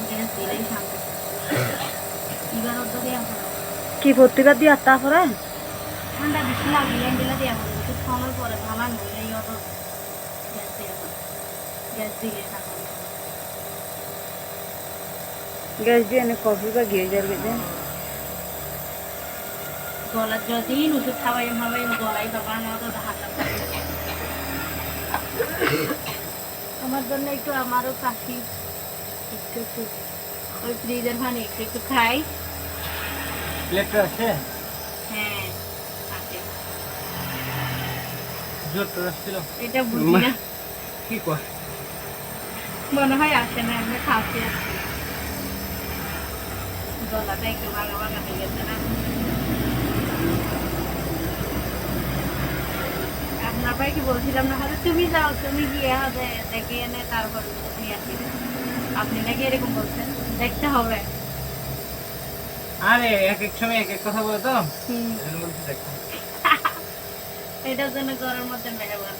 Gas দিলেই শান্ত। এবার ওটা দিয়ে কি প্রতিবার দিয়ে আত্মা পরে ঠান্ডা বেশি লাগলে দিলে দিয়ে ওষুধ খাওয়ানোর পরে ভালো নইলে এই অত গ্যাস দিয়ে গ্যাস দিলে শান্ত। গ্যাস দিয়ে এনে কফি বা ঘিয়ে যাবে যে গলার যদি ওষুধ খাওয়াই গলাই বাবা না তো হাঁটা আমার জন্য একটু আমারও কাশি একটু একটু ওই ফ্রিজের পানি একটু একটু খাই। প্লেটটা আছে? হ্যাঁ আছে। জোরটা আসছিল? এটা বুঝি না কি কর মনে হয় আসে না আমি খাচ্ছি আছি গলাটা একটু ভাগা ভাগা হয়ে গেছে না। আপনার ভাই কি বলছিলাম না হয়তো তুমি যাও তুমি গিয়ে হবে দেখে এনে তারপর নিয়ে আসি। আপনি নাকি এরকম বলছেন দেখতে হবে। আরে এক এক সময় এক এক কথা বলে তো হুম এজন্য বলছি দেখো এটার জন্য ঘরের মধ্যে মেহমান।